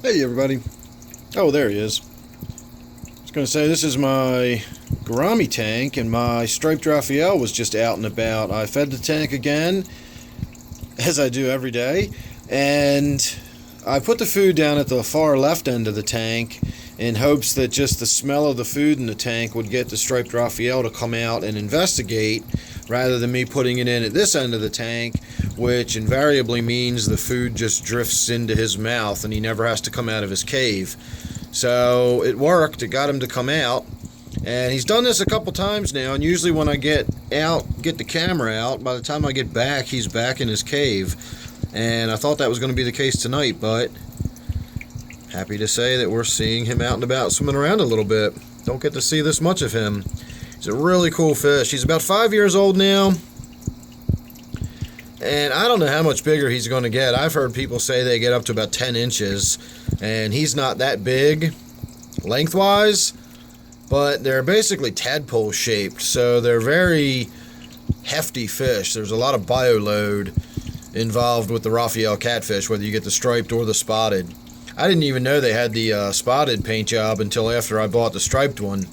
Hey everybody. Oh, there he is. I was going to say this is my Gourami tank, and my Striped Raphael was just out and about. I fed the tank again, as I do every day, and I put the food down at the far left end of the tank in hopes that just the smell of the food in the tank would get the Striped Raphael to come out and investigate, rather than me putting it in at this end of the tank, which invariably means the food just drifts into his mouth and he never has to come out of his cave. So it worked. It got him to come out, and he's done this a couple times now, and usually when I get the camera out, by the time I get back, he's back in his cave. And I thought that was going to be the case tonight, but happy to say that we're seeing him out and about swimming around a little bit. Don't get to see this much of him. He's a really cool fish. He's about 5 years old now, and I don't know how much bigger he's going to get. I've heard people say they get up to about 10 inches, and he's not that big lengthwise, but they're basically tadpole shaped, so they're very hefty fish. There's a lot of bioload involved with the Raphael Catfish, whether you get the striped or the spotted. I didn't even know they had the spotted paint job until after I bought the striped one,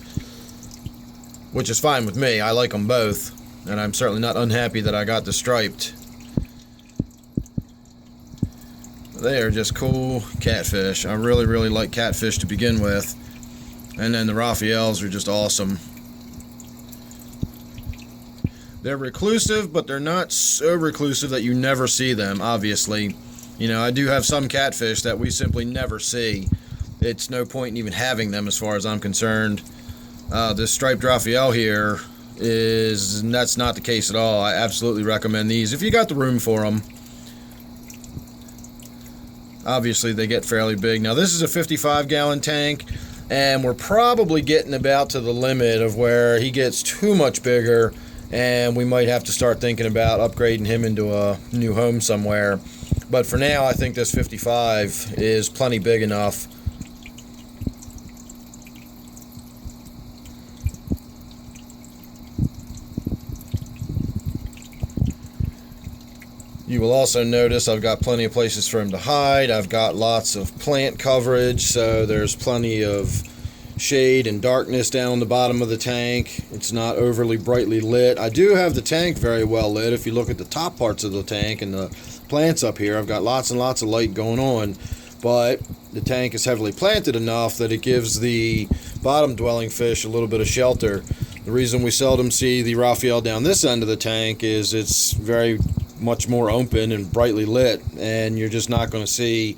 which is fine with me. I like them both, and I'm certainly not unhappy that I got the striped. They are just cool catfish. I really, really like catfish to begin with, and then the Raphaels are just awesome. They're reclusive, but they're not so reclusive that you never see them, obviously. You know, I do have some catfish that we simply never see. It's no point in even having them as far as I'm concerned. This Striped Raphael here that's not the case at all. I absolutely recommend these if you got the room for them. Obviously, they get fairly big. Now, this is a 55-gallon tank, and we're probably getting about to the limit of where he gets too much bigger, and we might have to start thinking about upgrading him into a new home somewhere. But for now, I think this 55 is plenty big enough. You will also notice I've got plenty of places for him to hide. I've got lots of plant coverage, so there's plenty of shade and darkness down the bottom of the tank. It's not overly brightly lit. I do have the tank very well lit. If you look at the top parts of the tank and the plants up here, I've got lots and lots of light going on, but the tank is heavily planted enough that it gives the bottom dwelling fish a little bit of shelter. The reason we seldom see the Raphael down this end of the tank is it's very much more open and brightly lit, and you're just not going to see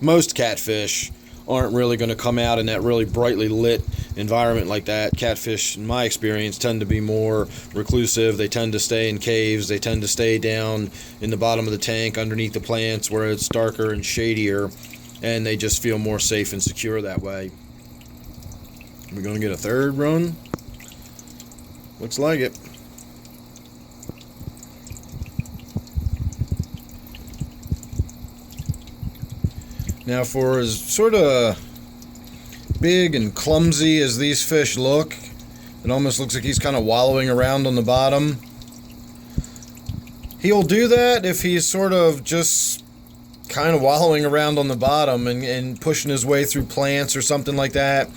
most catfish aren't really going to come out in that really brightly lit environment like that. Catfish, in my experience, tend to be more reclusive. They tend to stay in caves. They tend to stay down in the bottom of the tank underneath the plants where it's darker and shadier, and they just feel more safe and secure that way. We're going to get a third run. Looks like it. Now, for as sort of big and clumsy as these fish look, it almost looks like he's kind of wallowing around on the bottom. He'll do that if he's sort of just kind of wallowing around on the bottom and pushing his way through plants or something like that.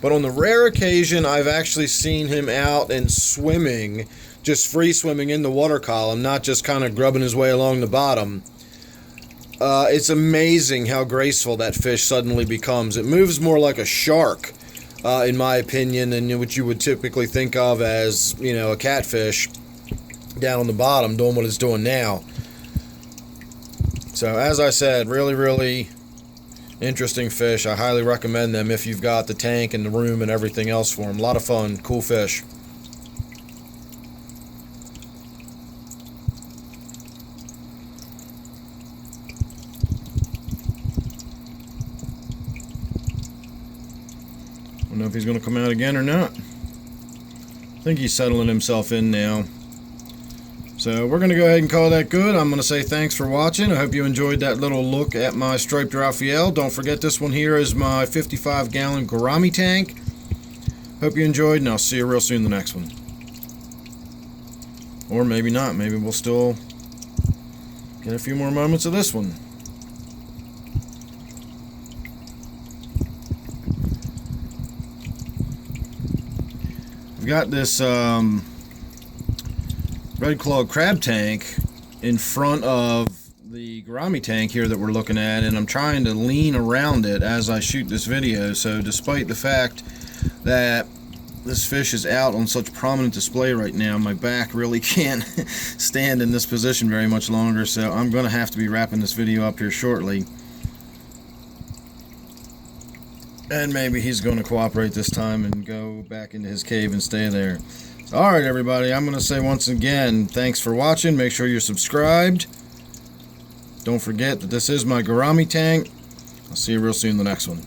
But on the rare occasion I've actually seen him out and swimming, just free swimming in the water column, not just kind of grubbing his way along the bottom. It's amazing how graceful that fish suddenly becomes. It moves more like a shark, in my opinion, than what you would typically think of as, you know, a catfish down on the bottom doing what it's doing now. So, as I said, really, really interesting fish. I highly recommend them if you've got the tank and the room and everything else for them. A lot of fun, cool fish. I don't know if he's going to come out again or not. I think he's settling himself in now. So we're going to go ahead and call that good. I'm going to say thanks for watching. I hope you enjoyed that little look at my Striped Raphael. Don't forget, this one here is my 55-gallon Gourami tank. Hope you enjoyed, and I'll see you real soon in the next one. Or maybe not. Maybe we'll still get a few more moments of this one. got this red-clawed crab tank in front of the gourami tank here that we're looking at, and I'm trying to lean around it as I shoot this video. So despite the fact that this fish is out on such prominent display right now, my back really can't stand in this position very much longer, so I'm going to have to be wrapping this video up here shortly. And maybe he's going to cooperate this time and go back into his cave and stay there. Alright everybody, I'm going to say once again, thanks for watching. Make sure you're subscribed. Don't forget that this is my gourami tank. I'll see you real soon in the next one.